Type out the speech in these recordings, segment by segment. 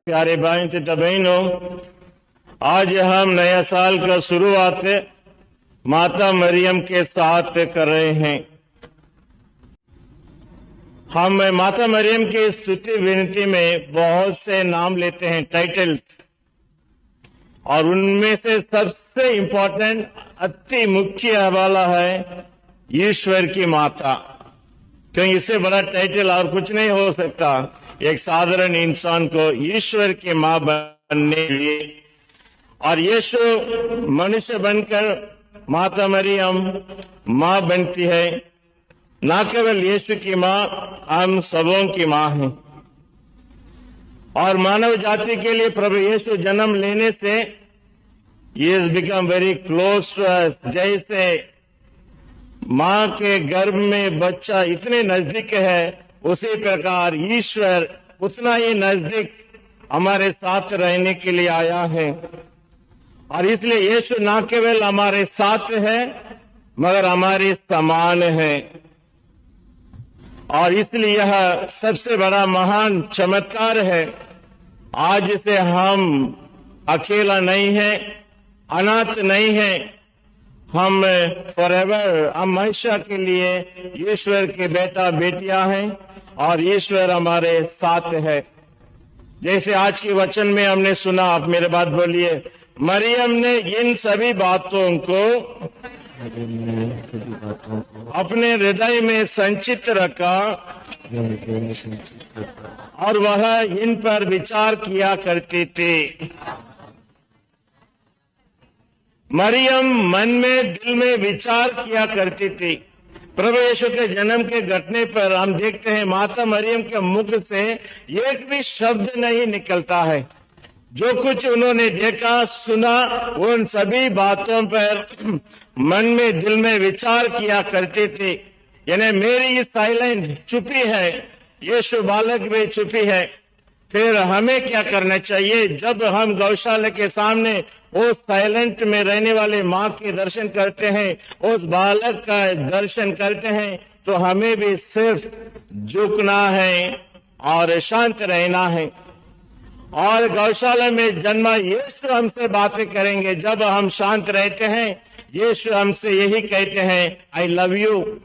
प्यारे भाई तथा बहनों, आज हम नया साल का शुरुआत माता मरियम के साथ कर रहे हैं। हम माता मरियम की स्तुति विनती में बहुत से नाम लेते हैं, टाइटल्स, और उनमें से सबसे इंपॉर्टेंट अति मुख्य हवाला है ईश्वर की माता, क्योंकि इससे बड़ा टाइटल और कुछ नहीं हो सकता एक साधारण इंसान को ईश्वर की मां बनने के लिए। और यीशु मनुष्य बनकर माता मरियम मां बनती है। ना केवल यीशु की मां, हम सबों की मां है। और मानव जाति के लिए प्रभु यीशु जन्म लेने से he has become very close to us। जैसे मां के गर्भ में बच्चा इतने नजदीक है, उसी प्रकार ईश्वर उतना ही नजदीक हमारे साथ रहने के लिए आया है। और इसलिए यीशु ना केवल हमारे साथ है मगर हमारे समान है। और इसलिए यह सबसे बड़ा महान चमत्कार है। आज से हम अकेला नहीं है, अनाथ नहीं है, हम फॉरएवर, हम हमेशा के लिए ईश्वर के बेटा बेटियां हैं और ईश्वर हमारे साथ है। जैसे आज के वचन में हमने सुना, आप मेरे बात बोलिए, मरियम ने इन सभी बातों को अपने हृदय में संचित रखा और वह इन पर विचार किया करती थी। मरियम मन में, दिल में विचार किया करती थी। प्रभु यीशु के जन्म के घटने पर हम देखते हैं माता मरियम के मुख से एक भी शब्द नहीं निकलता है। जो कुछ उन्होंने देखा, सुना, उन सभी बातों पर मन में, दिल में विचार किया करते थे। यानी मेरी साइलेंट चुप्पी है, यीशु बालक भी चुप्पी है। फिर हमें क्या करना चाहिए? जब हम गौशाला के सामने उस साइलेंट में रहने वाले माँ के दर्शन करते हैं, उस बालक का दर्शन करते हैं, तो हमें भी सिर्फ झुकना है और शांत रहना है। और गौशाला में जन्मा यीशु हमसे बातें करेंगे। जब हम शांत रहते हैं, यीशु हमसे यही कहते हैं, आई लव यू।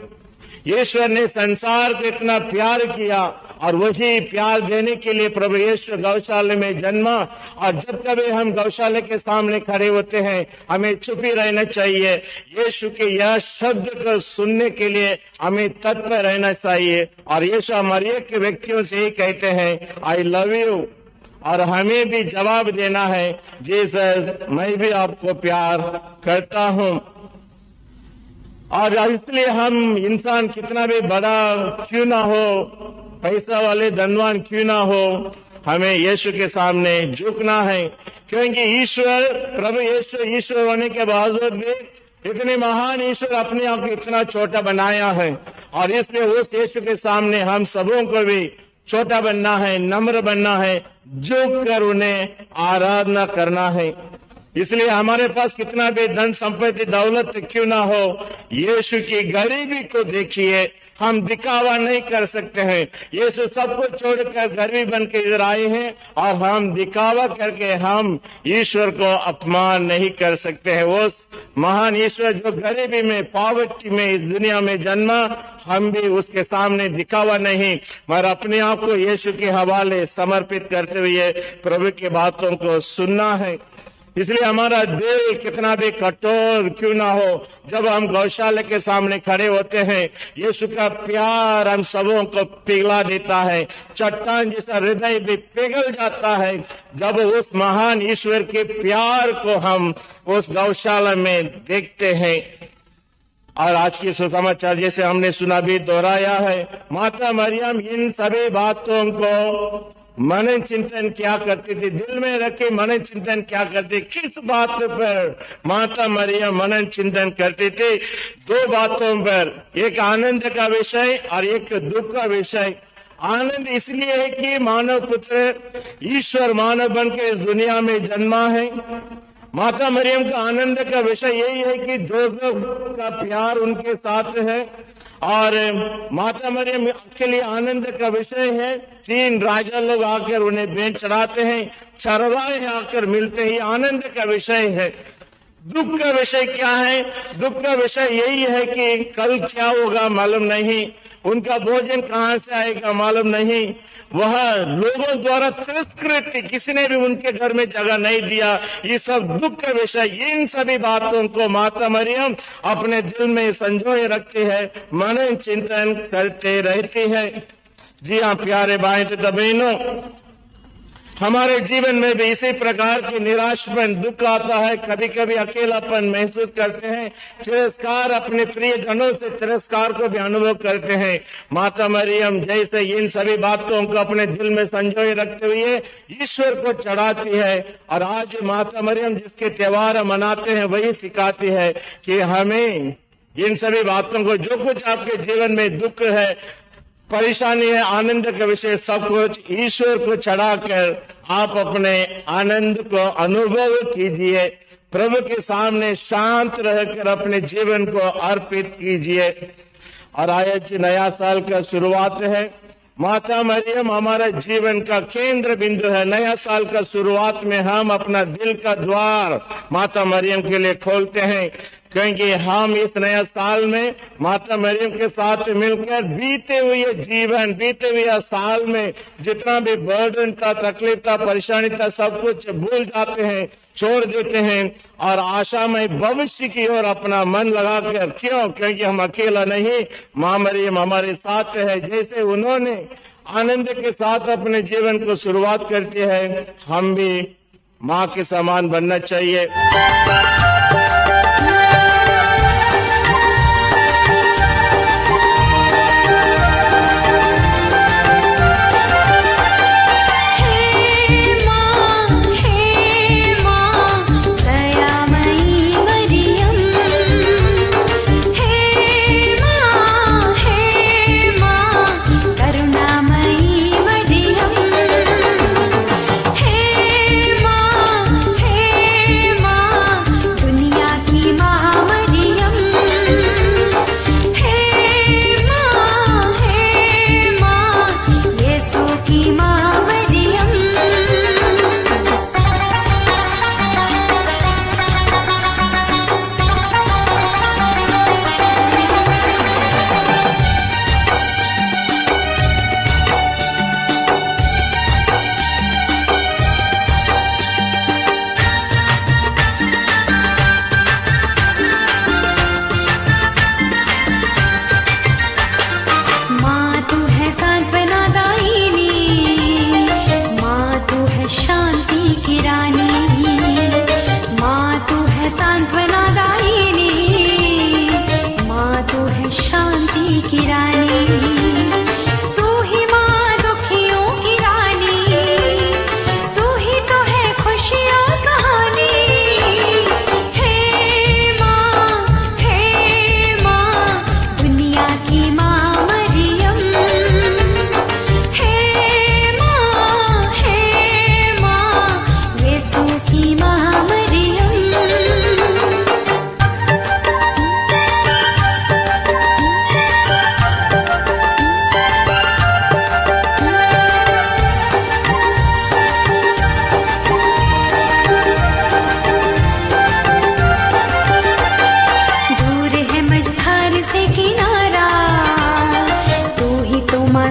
ईश्वर ने संसार को इतना प्यार किया और वही प्यार देने के लिए प्रभु यीशु गौशाला में जन्मा। और जब कभी हम गौशाला के सामने खड़े होते हैं, हमें चुप ही रहना चाहिए। यीशु के यह शब्द को सुनने के लिए हमें तत्पर रहना चाहिए। और यीशु हमारे एक व्यक्तियों से ही कहते हैं, आई लव यू। और हमें भी जवाब देना है, जीसस, मैं भी आपको प्यार करता हूं। और इसलिए हम इंसान कितना भी बड़ा क्यों ना हो, पैसा वाले धनवान क्यों ना हो, हमें यीशु के सामने झुकना है। क्योंकि ईश्वर, प्रभु यीशु ईश्वर होने के बावजूद भी इतने महान ईश्वर अपने आप को इतना छोटा बनाया है। और इसलिए उस यीशु के सामने हम सबों को भी छोटा बनना है, नम्र बनना है, झुक कर उन्हें आराधना करना है। इसलिए हमारे पास कितना भी धन संपत्ति दौलत क्यों ना हो, यीशु की गरीबी को देखिए। हम दिखावा नहीं कर सकते हैं। यीशु सबको छोड़कर गरीब बन के इधर आए हैं और हम दिखावा करके हम ईश्वर को अपमान नहीं कर सकते हैं। वो महान ईश्वर जो गरीबी में, पॉवर्टी में इस दुनिया में जन्मा, हम भी उसके सामने दिखावा नहीं मगर अपने आप को यीशु के हवाले समर्पित करते हुए प्रभु की बातों को सुनना है। इसलिए हमारा दिल कितना भी कठोर क्यों ना हो, जब हम गौशाला के सामने खड़े होते हैं, यीशु का प्यार हम सबों को पिघला देता है। चट्टान जैसा हृदय भी पिघल जाता है जब उस महान ईश्वर के प्यार को हम उस गौशाला में देखते हैं। और आज की सुसमाचार जैसे हमने सुना भी दोहराया है, माता मरियम इन सभी बातों को मनन चिंतन क्या करती थी, दिल में रखे मनन चिंतन क्या करती, किस बात पर माता मरियम मनन चिंतन करती थी? दो बातों पर, एक आनंद का विषय और एक दुख का विषय। आनंद इसलिए है कि मानव पुत्र ईश्वर मानव बन के इस दुनिया में जन्मा है। माता मरियम का आनंद का विषय यही है कि जोसेफ का प्यार उनके साथ है और माता मरियम के लिए आनंद का विषय है। 3 राजा लोग आकर उन्हें भेंट चढ़ाते हैं, चरवाहे आकर मिलते हैं, आनंद का विषय है। दुख का विषय क्या है? दुख का विषय यही है कि कल क्या होगा मालूम नहीं, उनका भोजन कहां से आएगा मालूम नहीं, वह लोगों द्वारा तिरस्कृत थी, किसी ने भी उनके घर में जगह नहीं दिया। ये सब दुख का विषय, इन सभी बातों को माता मरियम अपने दिल में संजोए रखती है, मनन चिंतन करते रहती है। जी हाँ प्यारे भाई तथा बहनों, हमारे जीवन में भी इसी प्रकार की निराशपन दुख आता है। कभी कभी अकेलापन महसूस करते हैं, तिरस्कार, अपने प्रिय जनों से तिरस्कार को भी अनुभव करते हैं। माता मरियम जैसे इन सभी बातों को अपने दिल में संजोए रखते हुए ईश्वर को चढ़ाती है। और आज माता मरियम जिसके त्योहार मनाते हैं वही सिखाती है कि हमें इन सभी बातों को, जो कुछ आपके जीवन में दुख है, परेशानी है, आनंद का विषय, सब कुछ ईश्वर को चढ़ाकर आप अपने आनंद को अनुभव कीजिए। प्रभु के सामने शांत रहकर अपने जीवन को अर्पित कीजिए। और आज नया साल का शुरुआत है, माता मरियम हमारा जीवन का केंद्र बिंदु है। नया साल का शुरुआत में हम अपना दिल का द्वार माता मरियम के लिए खोलते हैं, क्योंकि हम इस नया साल में माता मरियम के साथ मिलकर बीते हुए जीवन, बीते हुए साल में जितना भी बर्डन था, तकलीफ था, परेशानी था, सब कुछ भूल जाते हैं, छोड़ देते हैं और आशामय भविष्य की ओर अपना मन लगाकर, क्यों? क्योंकि हम अकेला नहीं, माँ मरियम हमारे साथ है। जैसे उन्होंने आनंद के साथ अपने जीवन को शुरुआत करती है, हम भी माँ के समान बनना चाहिए।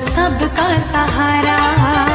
सबका सहारा।